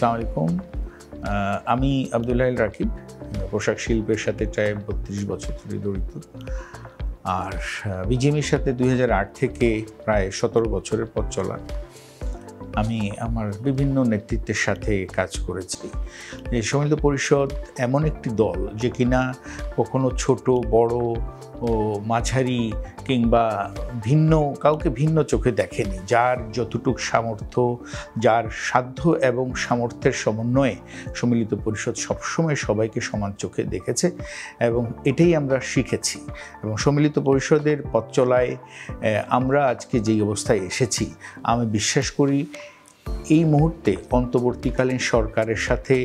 আসসালামু আলাইকুম। আমি আব্দুল্লাহ রাকিব, পোশাক শিল্পের সাথে প্রায় ৩২ বছর ধরে জড়িত। আর বিজিএমের সাথে ২০০৮ থেকে প্রায় ১৭ বছরের পথ চলা। আমি আমার বিভিন্ন নেতৃত্বের সাথে কাজ করেছি। এই সম্মিলিত পরিষদ এমন একটি দল যে কিনা কখনো ছোট বড় ও মাঝারি কিংবা কাউকে ভিন্ন চোখে দেখেনি। যার যতটুক সামর্থ্য, যার সাধ্য এবং সামর্থ্যের সমন্বয়ে সম্মিলিত পরিষদ সবসময় সবাইকে সমান চোখে দেখেছে এবং এটাই আমরা শিখেছি। এবং সম্মিলিত পরিষদের পথ চলায় আমরা আজকে যেই অবস্থায় এসেছি, আমি বিশ্বাস করি এই মুহূর্তে অন্তর্বর্তীকালীন সরকারের সাথে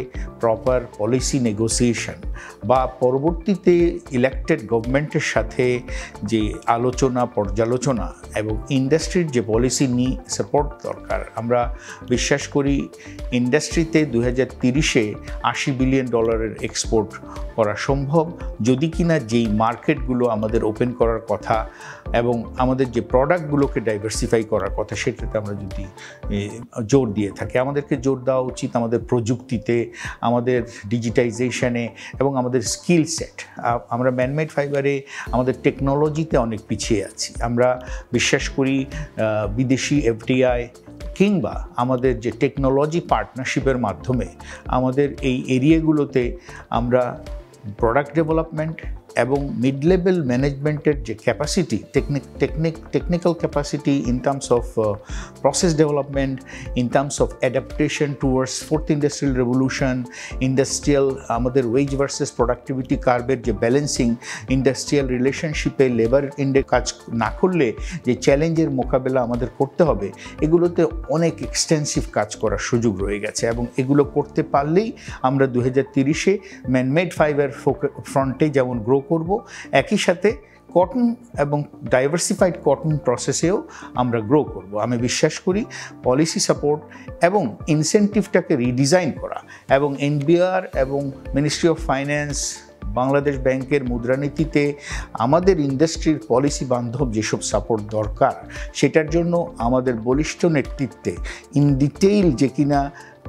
প্রপার পলিসি নেগোসিয়েশন বা পরবর্তীতে ইলেক্টেড গভর্নমেন্টের সাথে যে আলোচনা পর্যালোচনা এবং ইন্ডাস্ট্রির যে পলিসি নিয়ে সাপোর্ট দরকার, আমরা বিশ্বাস করি ইন্ডাস্ট্রিতে 2030-এ $80 বিলিয়ন এক্সপোর্ট করা সম্ভব, যদি কিনা যেই মার্কেটগুলো আমাদের ওপেন করার কথা এবং আমাদের যে প্রোডাক্টগুলোকে ডাইভার্সিফাই করার কথা সেটাতে আমরা যদি জোর দিয়ে থাকি। আমাদেরকে জোর দেওয়া উচিত আমাদের প্রযুক্তিতে, আমাদের ডিজিটাইজেশনে এবং আমাদের স্কিল সেট। আমরা ম্যানমেড ফাইবারে আমাদের টেকনোলজিতে অনেক পিছিয়ে আছি। আমরা বিশ্বাস করি বিদেশি এফডিআই কিংবা আমাদের যে টেকনোলজি পার্টনারশিপের মাধ্যমে আমাদের এই এরিয়াগুলোতে আমরা প্রোডাক্ট ডেভেলপমেন্ট এবং মিড লেভেল ম্যানেজমেন্টের যে capacity, technical capacity in terms of process development, in terms of adaptation towards fourth industrial revolution, industrial আমাদের ওয়েজ ভার্সেস প্রোডাক্টিভিটি কার্ভের যে ব্যালেন্সিং, ইন্ডাস্ট্রিয়াল রিলেশনশিপে লেবার ইন্ডেক্স কাজ না করলে যে চ্যালেঞ্জের মোকাবেলা আমাদের করতে হবে, এগুলোতে অনেক এক্সটেন্সিভ কাজ করার সুযোগ রয়ে গেছে এবং এগুলো করতে পারলেই আমরা 2030-এ ম্যানমেড ফাইবার ফ্রন্টে যেমন গ্রো করব, একই সাথে কটন এবং ডাইভার্সিফাইড কটন প্রসেসেও আমরা গ্রো করব। আমি বিশ্বাস করি পলিসি সাপোর্ট এবং ইনসেন্টিভটাকে রিডিজাইন করা এবং এনবিআর এবং মিনিস্ট্রি অফ ফাইন্যান্স, বাংলাদেশ ব্যাংকের মুদ্রানীতিতে আমাদের ইন্ডাস্ট্রির পলিসি বান্ধব যেসব সাপোর্ট দরকার, সেটার জন্য আমাদের বলিষ্ঠ নেতৃত্বে ইন ডিটেইল যে কিনা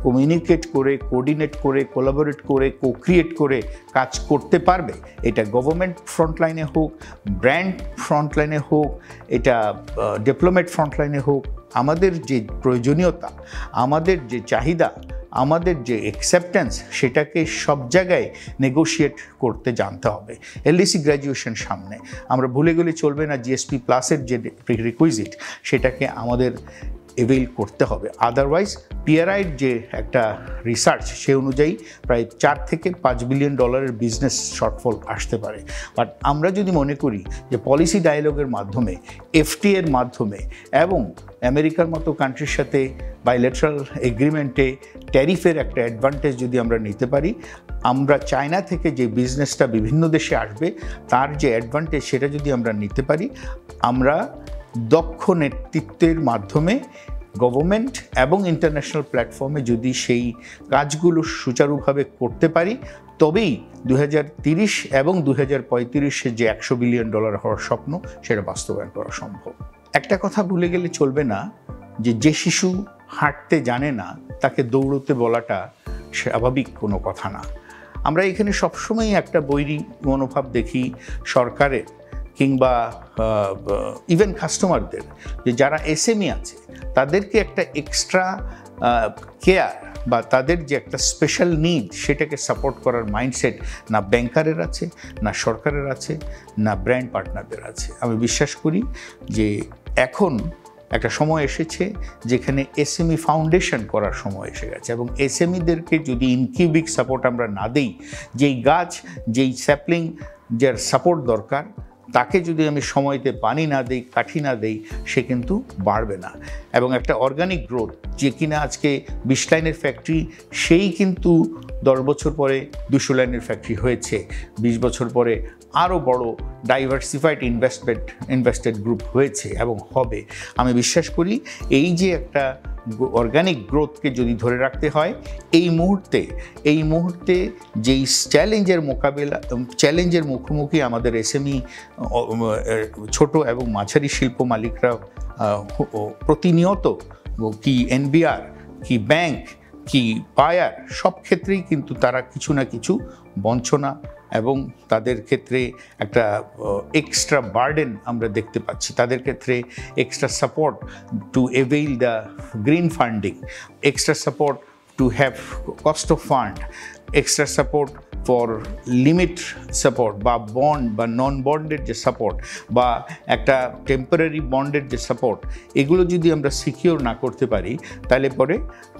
কমিউনিকেট করে, কোঅর্ডিনেট করে, কোলাবোরেট করে, কোক্রিয়েট করে কাজ করতে পারবে। এটা গভর্নমেন্ট ফ্রন্টলাইনে হোক, ব্র্যান্ড ফ্রন্টলাইনে হোক, এটা ডেভেলপমেন্ট ফ্রন্টলাইনে হোক, আমাদের যে প্রয়োজনীয়তা, আমাদের যে চাহিদা, আমাদের যে অ্যাকসেপ্টেন্স, সেটাকে সব জায়গায় নেগোশিয়েট করতে জানতে হবে। এলডিসি গ্র্যাজুয়েশন সামনে, আমরা ভুলে গেলে চলবে না। জিএসপি প্লাসের যে প্রিরিকুইজিট, সেটাকে আমাদের এভেইল করতে হবে। আদারওয়াইজ পিআরআইয়ের যে একটা রিসার্চ, সে অনুযায়ী প্রায় $4 থেকে $5 বিলিয়ন বিজনেস শর্টফল আসতে পারে। বাট আমরা যদি মনে করি যে পলিসি ডায়ালগের মাধ্যমে, এফটিএর মাধ্যমে এবং আমেরিকার মতো কান্ট্রির সাথে বাইলেটারাল এগ্রিমেন্টে ট্যারিফের একটা অ্যাডভান্টেজ যদি আমরা নিতে পারি, আমরা চায়না থেকে যে বিজনেসটা বিভিন্ন দেশে আসবে তার যে অ্যাডভান্টেজ, সেটা যদি আমরা নিতে পারি, আমরা দক্ষ নেতৃত্বের মাধ্যমে গভর্নমেন্ট এবং ইন্টারন্যাশনাল প্ল্যাটফর্মে যদি সেই কাজগুলো সুচারুভাবে করতে পারি, তবেই 2030 এবং 2035-এ যে $100 বিলিয়ন হওয়ার স্বপ্ন, সেটা বাস্তবায়ন করা সম্ভব। একটা কথা ভুলে গেলে চলবে না, যে শিশু হাঁটতে জানে না তাকে দৌড়তে বলাটা স্বাভাবিক কোনো কথা না। আমরা এখানে সবসময় একটা বৈরী মনোভাব দেখি সরকারের কিংবা ইভেন কাস্টমারদের, যে যারা এসএমই আছে তাদেরকে একটা এক্সট্রা কেয়ার বা তাদের যে একটা স্পেশাল নিড, সেটাকে সাপোর্ট করার মাইন্ডসেট না ব্যাংকারের আছে, না সরকারের আছে, না ব্র্যান্ড পার্টনারদের আছে। আমি বিশ্বাস করি যে এখন একটা সময় এসেছে যেখানে এসএমই ফাউন্ডেশন করার সময় এসে গেছে এবং এসএমইদেরকে যদি ইনকিউবিক সাপোর্ট আমরা না দেই, যেই গাছ, যেই স্যাপলিং, যার সাপোর্ট দরকার, তাকে যদি আমি সময়তে পানি না দেই, কাঠি না দেই, সে কিন্তু বাড়বে না। এবং একটা অর্গানিক গ্রোথ, যে কিনা আজকে 20 লাইনের ফ্যাক্টরি, সেই কিন্তু 10 বছর পরে 200 লাইনের ফ্যাক্টরি হয়েছে, 20 বছর পরে আরও বড় ডাইভার্সিফাইড ইনভেস্টেড গ্রুপ হয়েছে এবং হবে। আমি বিশ্বাস করি এই যে একটা অর্গানিক গ্রোথকে যদি ধরে রাখতে হয়, এই মুহূর্তে যেই চ্যালেঞ্জের মুখোমুখি আমাদের এসএমই, ছোট এবং মাঝারি শিল্প মালিকরা প্রতিনিয়ত, কি এনবিআর, কি ব্যাংক, কি বায়ার সব ক্ষেত্রেই কিন্তু তারা কিছু না কিছু বঞ্চনা এবং তাদের ক্ষেত্রে একটা এক্সট্রা বার্ডেন আমরা দেখতে পাচ্ছি, তাদের ক্ষেত্রে extra support to avail the green funding, extra support to have cost of fund, extra support for limit support বা বন্ড বা নন বন্ডের যে সাপোর্ট বা একটা টেম্পোরারি বন্ডের যে সাপোর্ট, এগুলো যদি আমরা সিকিওর না করতে পারি তাহলে পরে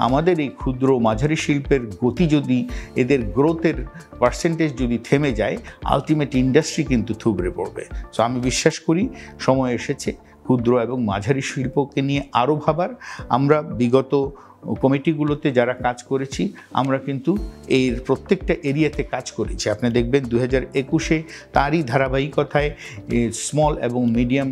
আমাদের এই ক্ষুদ্র মাঝারি শিল্পের গতি যদি, এদের গ্রোথের পার্সেন্টেজ যদি থেমে যায়, আলটিমেট ইন্ডাস্ট্রি কিন্তু থুবড়ে পড়বে। সো আমি বিশ্বাস করি সময় এসেছে ক্ষুদ্র এবং মাঝারি শিল্পকে নিয়ে আরও ভাবার। আমরা বিগত কমিটিগুলোতে যারা কাজ করেছি আমরা কিন্তু এর প্রত্যেকটা এরিয়াতে কাজ করেছি। আপনি দেখবেন 2021-এ তারই ধারাবাহিকতায় স্মল এবং মিডিয়াম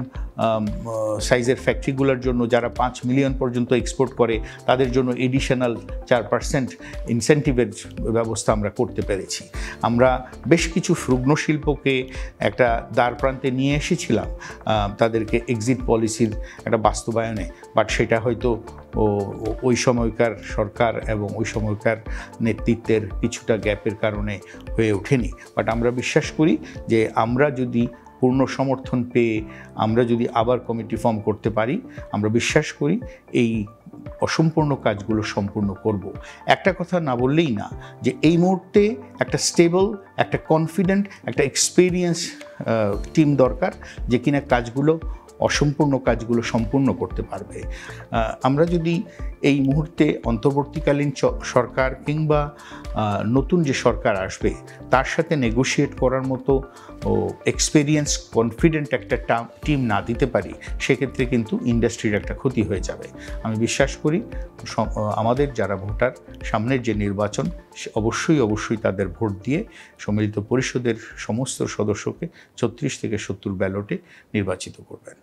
সাইজের ফ্যাক্টরিগুলোর জন্য যারা 5 মিলিয়ন পর্যন্ত এক্সপোর্ট করে তাদের জন্য এডিশনাল 4% ইনসেন্টিভের ব্যবস্থা আমরা করতে পেরেছি। আমরা বেশ কিছু রুগ্ন শিল্পকে একটা দ্বার প্রান্তে নিয়ে এসেছিলাম তাদেরকে এক্সিট পলিসির একটা বাস্তবায়নে, বাট সেটা হয়তো ওই সময়কার সরকার এবং ওই সময়কার নেতৃত্বের কিছুটা গ্যাপের কারণে হয়ে ওঠেনি। বাট আমরা বিশ্বাস করি যে আমরা যদি পূর্ণ সমর্থন পেয়ে আমরা যদি আবার কমিটি ফর্ম করতে পারি, আমরা বিশ্বাস করি এই অসম্পূর্ণ কাজগুলো সম্পূর্ণ করব। একটা কথা না বললেই না যে এই মুহূর্তে একটা স্টেবল, একটা কনফিডেন্ট, একটা এক্সপিরিয়েন্স টিম দরকার যে কিনা কাজগুলো অসম্পূর্ণ কাজগুলো সম্পূর্ণ করতে পারবে। আমরা যদি এই মুহূর্তে অন্তর্বর্তীকালীন সরকার কিংবা নতুন যে সরকার আসবে তার সাথে নেগোশিয়েট করার মতো এক্সপিরিয়েন্স কনফিডেন্ট একটা টিম না দিতে পারি, সেক্ষেত্রে কিন্তু ইন্ডাস্ট্রির একটা ক্ষতি হয়ে যাবে। আমি বিশ্বাস করি আমাদের যারা ভোটার, সামনের যে নির্বাচন, অবশ্যই তাদের ভোট দিয়ে সম্মিলিত পরিষদের সমস্ত সদস্যকে 36 থেকে 70 ব্যালটে নির্বাচিত করবেন।